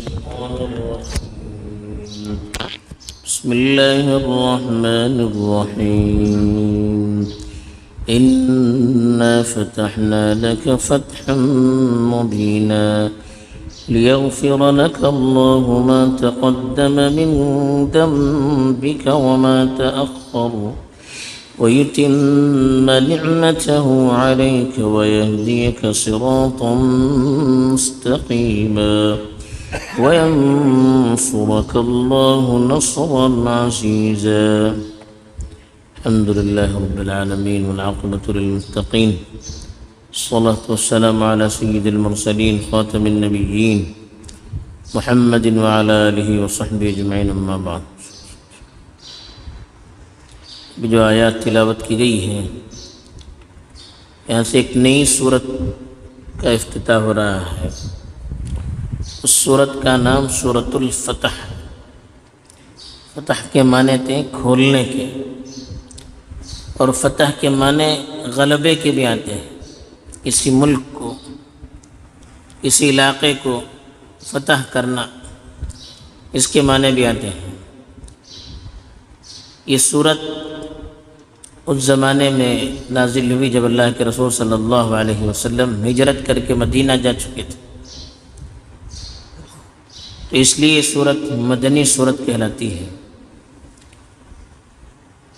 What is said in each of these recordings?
الشيطان الرجيم. بسم الله الرحمن الرحيم. إنا فتحنا لك فتحا مبينا ليغفر لك الله ما تقدم من ذنبك وما تأخر ويتم نعمته عليك ويهديك صراطا مستقيما وينصرك الله نصرا عزيزا. الحمد لله رب العالمين والعاقبة للمتقين، الصلاة والسلام على سيد المرسلين خاتم النبيين محمد وعلى آله وصحبه أجمعين. أما بعد، جو آیات تلاوت کی گئی ہیں یہاں سے ایک نئی صورت کا افتتاح ہو رہا ہے. اس صورت کا نام سورۃ الفتح. فتح کے معنی تھے کھولنے کے، اور فتح کے معنی غلبے کے بھی آتے ہیں. کسی ملک کو، کسی علاقے کو فتح کرنا، اس کے معنی بھی آتے ہیں. یہ صورت اس زمانے میں نازل ہوئی جب اللہ کے رسول صلی اللہ علیہ وسلم ہجرت کر کے مدینہ جا چکے تھے، تو اس لیے یہ صورت مدنی صورت کہلاتی ہے.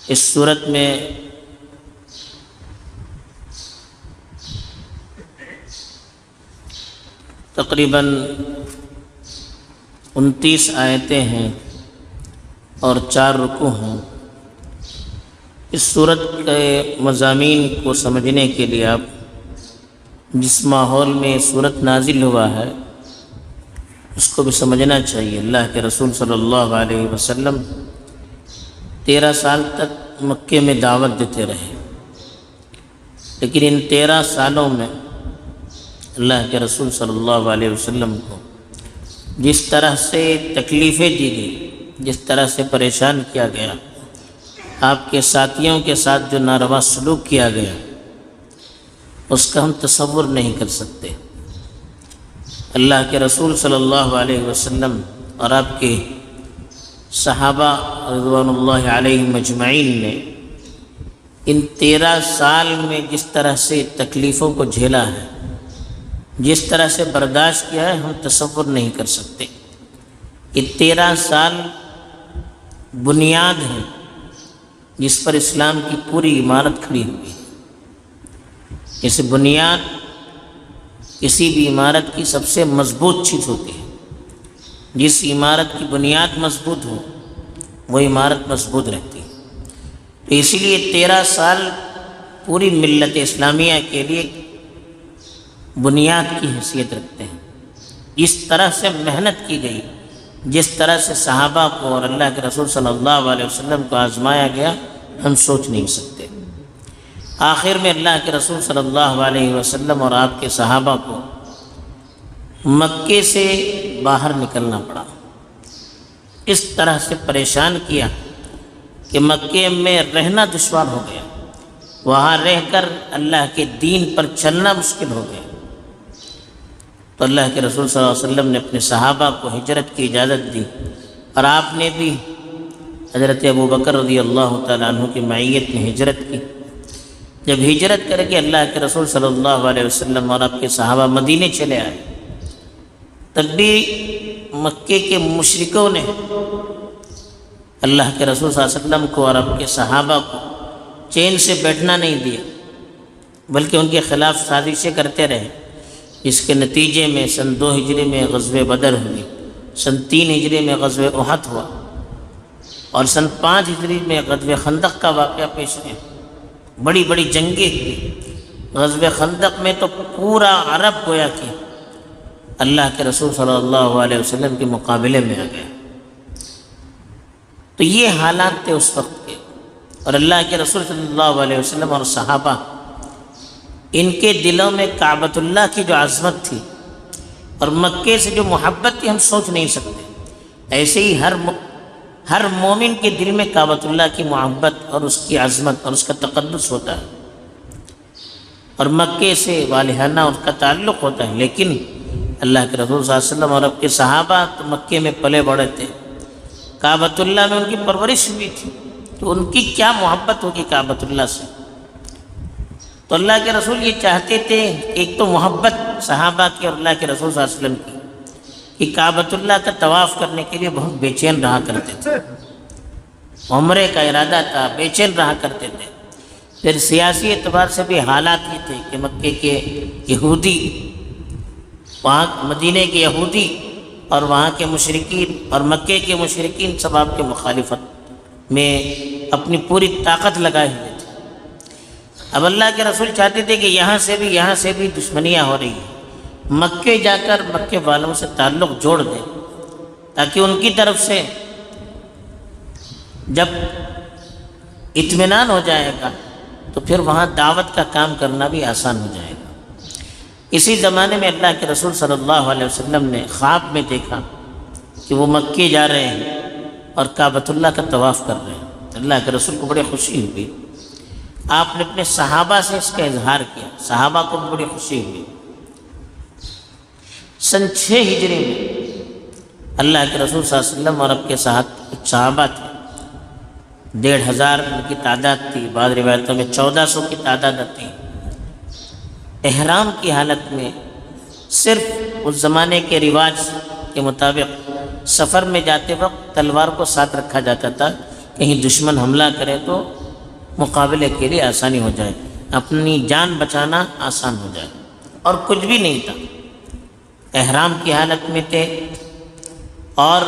اس صورت میں تقریباً 29 آیتیں ہیں اور 4 رکوع ہیں. اس صورت کے مضامین کو سمجھنے کے لیے آپ جس ماحول میں صورت نازل ہوا ہے اس کو بھی سمجھنا چاہیے. اللہ کے رسول صلی اللہ علیہ وسلم 13 سال تک مکے میں دعوت دیتے رہے، لیکن ان 13 سالوں میں اللہ کے رسول صلی اللہ علیہ وسلم کو جس طرح سے تکلیفیں دی گئی، جس طرح سے پریشان کیا گیا، آپ کے ساتھیوں کے ساتھ جو ناروا سلوک کیا گیا، اس کا ہم تصور نہیں کر سکتے. اللہ کے رسول صلی اللہ علیہ وسلم اور آپ کے صحابہ رضوان اللہ علیہم اجمعین نے ان 13 سال میں جس طرح سے تکلیفوں کو جھیلا ہے، جس طرح سے برداشت کیا ہے، ہم تصور نہیں کر سکتے. یہ 13 سال بنیاد ہے جس پر اسلام کی پوری عمارت کھڑی ہوئی ہے. اس بنیاد کسی بھی عمارت کی سب سے مضبوط چیز ہوتی ہے. جس عمارت کی بنیاد مضبوط ہو وہ عمارت مضبوط رہتی ہے. تو اسی لیے 13 سال پوری ملت اسلامیہ کے لیے بنیاد کی حیثیت رکھتے ہیں. جس طرح سے محنت کی گئی، جس طرح سے صحابہ کو اور اللہ کے رسول صلی اللہ علیہ وسلم کو آزمایا گیا، ہم سوچ نہیں سکتے. آخر میں اللہ کے رسول صلی اللہ علیہ وسلم اور آپ کے صحابہ کو مکے سے باہر نکلنا پڑا. اس طرح سے پریشان کیا کہ مکے میں رہنا دشوار ہو گیا، وہاں رہ کر اللہ کے دین پر چلنا مشکل ہو گیا. تو اللہ کے رسول صلی اللہ علیہ وسلم نے اپنے صحابہ کو ہجرت کی اجازت دی، اور آپ نے بھی حضرت ابوبکر رضی اللہ تعالیٰ عنہ کی معیت میں ہجرت کی. جب ہجرت کر کے اللہ کے رسول صلی اللہ علیہ وسلم اور آپ کے صحابہ مدینے چلے آئے، تب بھی مکے کے مشرکوں نے اللہ کے رسول صلی اللہ علیہ وسلم کو اور آپ کے صحابہ کو چین سے بیٹھنا نہیں دیا، بلکہ ان کے خلاف سازشیں کرتے رہے. اس کے نتیجے میں سن 2 ہجری میں غزوہ بدر ہوئی، سن 3 ہجری میں غزوہ احد ہوا، اور سن 5 ہجری میں غزوہ خندق کا واقعہ پیش آیا. بڑی بڑی جنگیں ہوئی. غزوہ خندق میں تو پورا عرب گویا کہ اللہ کے رسول صلی اللہ علیہ وسلم کے مقابلے میں آ گیا. تو یہ حالات تھے اس وقت کے، اور اللہ کے رسول صلی اللہ علیہ وسلم اور صحابہ ان کے دلوں میں کعبۃ اللہ کی جو عظمت تھی اور مکے سے جو محبت تھی، ہم سوچ نہیں سکتے. ایسے ہی ہر مومن کے دل میں کعبۃ اللہ کی محبت اور اس کی عظمت اور اس کا تقدس ہوتا ہے، اور مکے سے والہانہ اس کا تعلق ہوتا ہے. لیکن اللہ کے رسول صلی اللہ علیہ وسلم اور اب کے صحابہ تو مکے میں پلے بڑے تھے، کعبۃ اللہ میں ان کی پرورش بھی تھی، تو ان کی کیا محبت ہوگی کعبۃ اللہ سے۔ تو اللہ کے رسول یہ چاہتے تھے، ایک تو محبت صحابہ کی اور اللہ کے رسول صلی اللہ علیہ وسلم کی، کہ کعبۃ اللہ کا طواف کرنے کے لیے بہت بے چین رہا کرتے تھے، عمرے کا ارادہ تھا، بے چین رہا کرتے تھے۔ پھر سیاسی اعتبار سے بھی حالات یہ تھے کہ مکے کے یہودی، وہاں مدینے کے یہودی اور وہاں کے مشرکین اور مکے کے مشرکین سب آپ کے مخالفت میں اپنی پوری طاقت لگائے ہوئے تھے۔ اب اللہ کے رسول چاہتے تھے کہ یہاں سے بھی دشمنیاں ہو رہی ہیں، مکے جا کر مکے والوں سے تعلق جوڑ دیں، تاکہ ان کی طرف سے جب اطمینان ہو جائے گا تو پھر وہاں دعوت کا کام کرنا بھی آسان ہو جائے گا۔ اسی زمانے میں اللہ کے رسول صلی اللہ علیہ وسلم نے خواب میں دیکھا کہ وہ مکے جا رہے ہیں اور کعبۃ اللہ کا طواف کر رہے ہیں۔ اللہ کے رسول کو بڑی خوشی ہوئی، آپ نے اپنے صحابہ سے اس کا اظہار کیا، صحابہ کو بڑی خوشی ہوئی۔ سن 6 ہجری میں اللہ کے رسول صلی اللہ علیہ وسلم اور اب کے ساتھ کچھ صحابہ تھے، 1500 کی تعداد تھی، بعض روایتوں میں 1400 کی تعداد تھی۔ احرام کی حالت میں صرف اس زمانے کے رواج کے مطابق سفر میں جاتے وقت تلوار کو ساتھ رکھا جاتا تھا، کہیں دشمن حملہ کرے تو مقابلے کے لیے آسانی ہو جائے، اپنی جان بچانا آسان ہو جائے، اور کچھ بھی نہیں تھا۔ احرام کی حالت میں تھے اور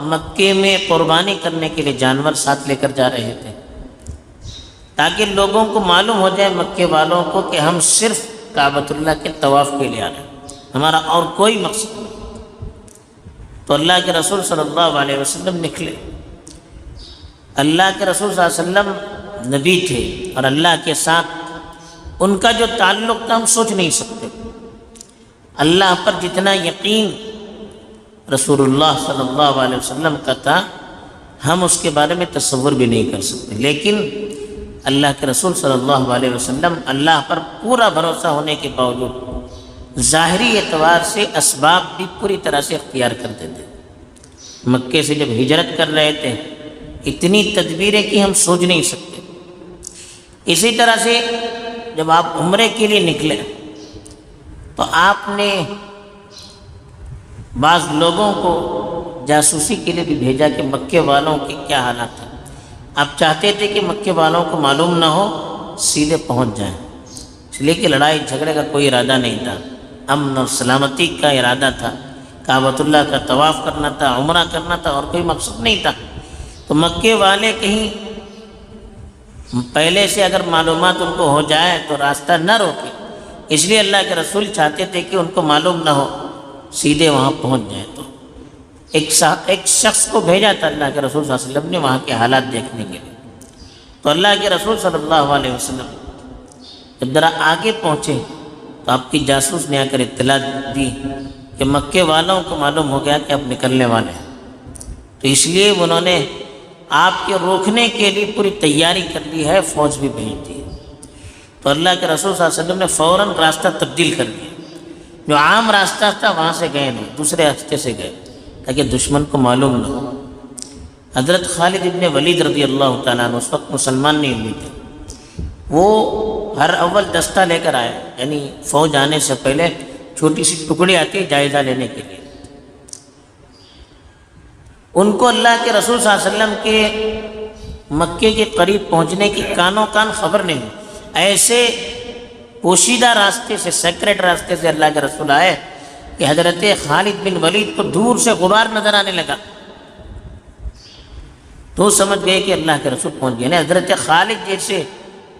مکے میں قربانی کرنے کے لیے جانور ساتھ لے کر جا رہے تھے، تاکہ لوگوں کو معلوم ہو جائے، مکے والوں کو، کہ ہم صرف کعبۃ اللہ کے طواف کے لیے آ رہے ہیں، ہمارا اور کوئی مقصد نہیں۔ تو اللہ کے رسول صلی اللہ علیہ وسلم نکلے۔ اللہ کے رسول صلی اللہ علیہ وسلم نبی تھے اور اللہ کے ساتھ ان کا جو تعلق تھا ہم سوچ نہیں سکتے۔ اللہ پر جتنا یقین رسول اللہ صلی اللہ علیہ وسلم کا تھا، ہم اس کے بارے میں تصور بھی نہیں کر سکتے، لیکن اللہ کے رسول صلی اللہ علیہ وسلم اللہ پر پورا بھروسہ ہونے کے باوجود ظاہری اعتبار سے اسباب بھی پوری طرح سے اختیار کرتے تھے۔ مکے سے جب ہجرت کر رہے تھے، اتنی تدبیریں کی ہم سوچ نہیں سکتے۔ اسی طرح سے جب آپ عمرے کے لیے نکلے تو آپ نے بعض لوگوں کو جاسوسی کے لیے بھی بھیجا کہ مکے والوں کے کیا حالات ہیں۔ آپ چاہتے تھے کہ مکے والوں کو معلوم نہ ہو، سیدھے پہنچ جائیں، اس لیے کہ لڑائی جھگڑے کا کوئی ارادہ نہیں تھا، امن اور سلامتی کا ارادہ تھا، کعبۃ اللہ کا طواف کرنا تھا، عمرہ کرنا تھا، اور کوئی مقصد نہیں تھا۔ تو مکے والے کہیں پہلے سے اگر معلومات ان کو ہو جائے تو راستہ نہ روکے، اس لیے اللہ کے رسول چاہتے تھے کہ ان کو معلوم نہ ہو، سیدھے وہاں پہنچ جائیں۔ تو ایک شخص کو بھیجا تھا اللہ کے رسول صلی اللہ علیہ وسلم نے وہاں کے حالات دیکھنے کے لیے۔ تو اللہ کے رسول صلی اللہ علیہ وسلم جب ذرا آگے پہنچے تو آپ کی جاسوس نے آ کر اطلاع دی کہ مکے والوں کو معلوم ہو گیا کہ آپ نکلنے والے ہیں، تو اس لیے انہوں نے آپ کے روکنے کے لیے پوری تیاری کر لی ہے، فوج بھی بھیج دی۔ تو اللہ کے رسول صلی اللہ علیہ وسلم نے فوراً راستہ تبدیل کر دیا، جو عام راستہ تھا وہاں سے گئے نہیں، دوسرے راستے سے گئے تاکہ دشمن کو معلوم نہ ہو۔ حضرت خالد ابن ولید رضی اللہ تعالیٰ عنہ اس وقت مسلمان نہیں ہوئے تھے، وہ ہر اول دستہ لے کر آئے، یعنی فوج آنے سے پہلے چھوٹی سی ٹکڑی آتی ہے جائزہ لینے کے لیے۔ ان کو اللہ کے رسول صلی اللہ علیہ وسلم کے مکے کے قریب پہنچنے کی کانوں کان خبر نہیں، ایسے پوشیدہ راستے سے، سیکریٹ راستے سے اللہ کے رسول آئے کہ حضرت خالد بن ولید کو دور سے غبار نظر آنے لگا، تو سمجھ گئے کہ اللہ کے رسول پہنچ گئے۔ حضرت خالد جیسے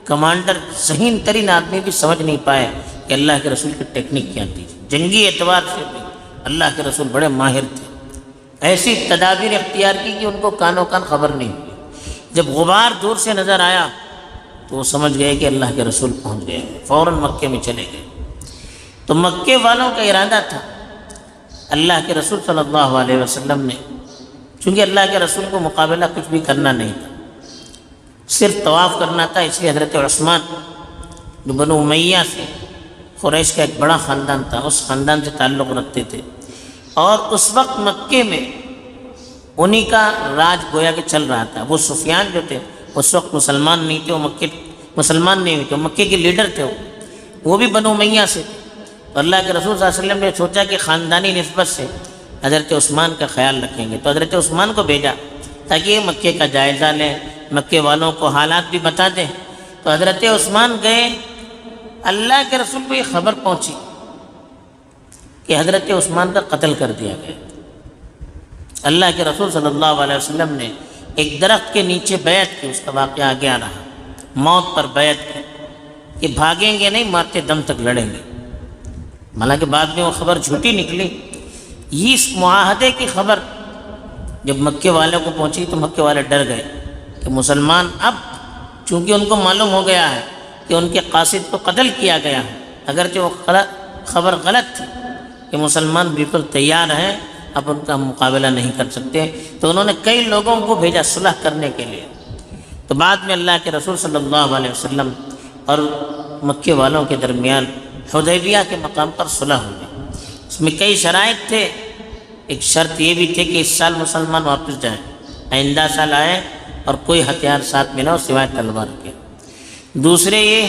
کمانڈر ذہین ترین آدمی بھی سمجھ نہیں پائے کہ اللہ کے رسول کی ٹیکنیک کیا تھی، جنگی اعتبار سے بھی اللہ کے رسول بڑے ماہر تھے، ایسی تدابیر اختیار کی کہ ان کو کانوں کان خبر نہیں ہوئی۔ جب غبار دور سے نظر آیا تو وہ سمجھ گئے کہ اللہ کے رسول پہنچ گئے، فوراً مکے میں چلے گئے۔ تو مکے والوں کا ارادہ تھا، اللہ کے رسول صلی اللہ علیہ وسلم نے، چونکہ اللہ کے رسول کو مقابلہ کچھ بھی کرنا نہیں تھا، صرف طواف کرنا تھا، اس لیے حضرت عثمان جو بنو امیہ سے قریش کا ایک بڑا خاندان تھا، اس خاندان سے تعلق رکھتے تھے، اور اس وقت مکے میں انہی کا راج گویا کہ چل رہا تھا۔ ابو سفیان جو تھے اس وقت مسلمان نہیں تھے، وہ مسلمان نہیں ہوئے تھے، مکے کے لیڈر تھے، وہ بھی بنو امیہ سے تھے۔ اللہ کے رسول صلی اللہ علیہ وسلم نے سوچا کہ خاندانی نسبت سے حضرت عثمان کا خیال رکھیں گے، تو حضرت عثمان کو بھیجا تاکہ یہ مکے کا جائزہ لیں، مکے والوں کو حالات بھی بتا دیں۔ تو حضرت عثمان گئے، اللہ کے رسول کو یہ خبر پہنچی کہ حضرت عثمان کا قتل کر دیا گیا۔ اللہ کے رسول صلی اللہ علیہ وسلم نے ایک درخت کے نیچے بیعت کی، اس کا واقعہ آگے آ رہا، موت پر بیعت کی کہ بھاگیں گے نہیں، مارتے دم تک لڑیں گے۔ حالانکہ بعد میں وہ خبر جھوٹی نکلی۔ اس معاہدے کی خبر جب مکے والوں کو پہنچی تو مکے والے ڈر گئے کہ مسلمان اب چونکہ ان کو معلوم ہو گیا ہے کہ ان کے قاصد کو قتل کیا گیا ہے، اگرچہ وہ خبر غلط تھی کہ مسلمان بالکل تیار ہیں، اب ان کا مقابلہ نہیں کر سکتے، تو انہوں نے کئی لوگوں کو بھیجا صلح کرنے کے لیے۔ تو بعد میں اللہ کے رسول صلی اللہ علیہ وسلم اور مکے والوں کے درمیان حدیبیہ کے مقام پر صلح ہوئی۔ اس میں کئی شرائط تھے، ایک شرط یہ بھی تھی کہ اس سال مسلمان واپس جائیں، آئندہ سال آئے اور کوئی ہتھیار ساتھ میں نہ ہو سوائے تلوار کے۔ دوسرے یہ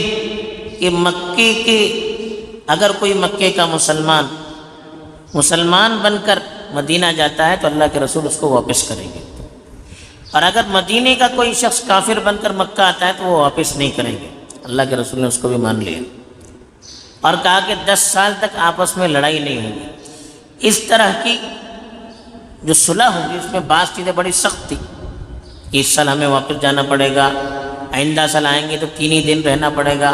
کہ مکے کے اگر کوئی مکے کا مسلمان بن کر مدینہ جاتا ہے تو اللہ کے رسول اس کو واپس کریں گے، اور اگر مدینے کا کوئی شخص کافر بن کر مکہ آتا ہے تو وہ واپس نہیں کریں گے۔ اللہ کے رسول نے اس کو بھی مان لیا اور کہا کہ 10 سال تک آپس میں لڑائی نہیں ہوگی۔ اس طرح کی جو صلح ہوگی اس میں بعض چیزیں بڑی سخت تھی کہ اس سال ہمیں واپس جانا پڑے گا، آئندہ سال آئیں گے تو 3 ہی دن رہنا پڑے گا۔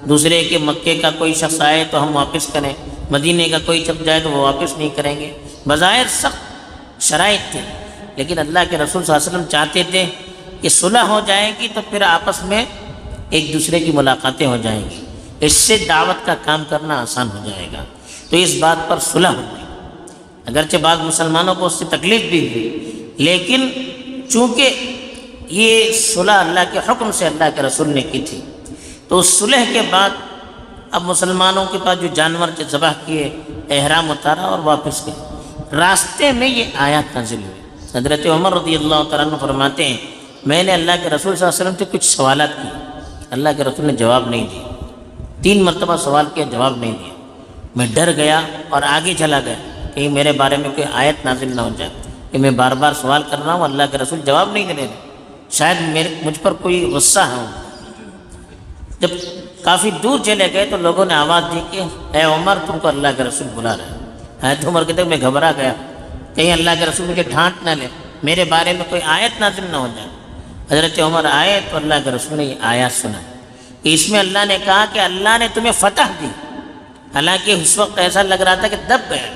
دوسرے کہ مکے کا کوئی شخص آئے تو ہم واپس کریں، مدینے کا کوئی شخص جائے تو وہ واپس نہیں کریں گے۔ بظاہر سخت شرائط تھے، لیکن اللہ کے رسول صلی اللہ علیہ وسلم چاہتے تھے کہ صلح ہو جائے گی تو پھر آپس میں ایک دوسرے کی ملاقاتیں ہو جائیں گی، اس سے دعوت کا کام کرنا آسان ہو جائے گا۔ تو اس بات پر صلح ہو گئی، اگرچہ بعض مسلمانوں کو اس سے تکلیف بھی ہوئی، لیکن چونکہ یہ صلح اللہ کے حکم سے اللہ کے رسول نے کی تھی، تو اس صلح کے بعد اب مسلمانوں کے پاس جو جانور جو ذبح کیے، احرام اتارا اور واپس گئے۔ راستے میں یہ آیات نازل ہوئی۔ حضرت عمر رضی اللہ تعالیٰ عنہ فرماتے ہیں میں نے اللہ کے رسول صلی اللہ علیہ وسلم سے کچھ سوالات کیے، اللہ کے رسول نے جواب نہیں دیا، 3 مرتبہ سوال کیا، جواب نہیں دیا۔ میں ڈر گیا اور آگے چلا گیا کہیں میرے بارے میں کوئی آیت نازل نہ ہو جائے کہ میں بار بار سوال کر رہا ہوں، اللہ کے رسول جواب نہیں دے رہے، شاید مجھ پر کوئی غصہ ہے۔ جب کافی دور چلے گئے تو لوگوں نے آواز دی کہ اے عمر تم کو اللہ کے رسول بلا رہے ہیں۔ حضرت عمر کہتے میں گھبرا گیا کہیں اللہ کے رسول مجھے ڈھانٹ نہ لے، میرے بارے میں کوئی آیت نازل نہ ہو جائے۔ حضرت عمر آئے تو اللہ کے رسول نے یہ آیات سنا کہ اس میں اللہ نے کہا کہ اللہ نے تمہیں فتح دی، حالانکہ اس وقت ایسا لگ رہا تھا کہ دب گیا،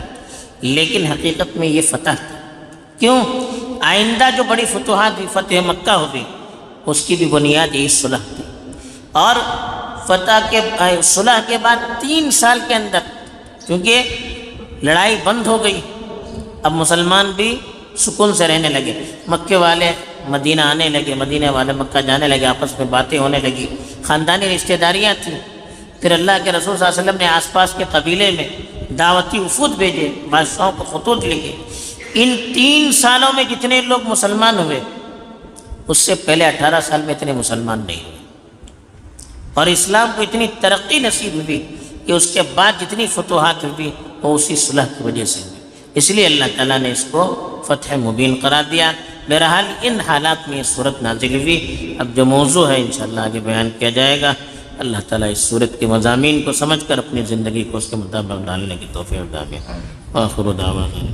لیکن حقیقت میں یہ فتح تھی۔ کیوں؟ آئندہ جو بڑی فتوحات ہوئی، فتح مکہ ہوئی، اس کی بھی بنیاد یہی صلح تھی۔ اور فتح کے صلح کے بعد 3 سال کے اندر کیونکہ لڑائی بند ہو گئی، اب مسلمان بھی سکون سے رہنے لگے، مکے والے مدینہ آنے لگے، مدینہ والے مکہ جانے لگے، آپس میں باتیں ہونے لگی، خاندانی رشتہ داریاں تھیں۔ پھر اللہ کے رسول صلی اللہ علیہ وسلم نے آس پاس کے قبیلے میں دعوتی وفود بھیجے، بادشاہوں کو خطوط لکھے۔ ان 3 سالوں میں جتنے لوگ مسلمان ہوئے اس سے پہلے 18 سال میں اتنے مسلمان نہیں ہوئے، اور اسلام کو اتنی ترقی نصیب ہوئی کہ اس کے بعد جتنی فتوحات ہوئی وہ اسی صلح کی وجہ سے ہوئی۔ اس لیے اللہ تعالیٰ نے اس کو فتح مبین قرار دیا۔ بہرحال ان حالات میں یہ صورت نازل ہوئی۔ اب جو موضوع ہے انشاءاللہ آگے بیان کیا جائے گا۔ اللہ تعالیٰ اس صورت کے مضامین کو سمجھ کر اپنی زندگی کو اس کے مطابق ڈالنے کی توفیق عطا فرمائے۔ آخر دعوانا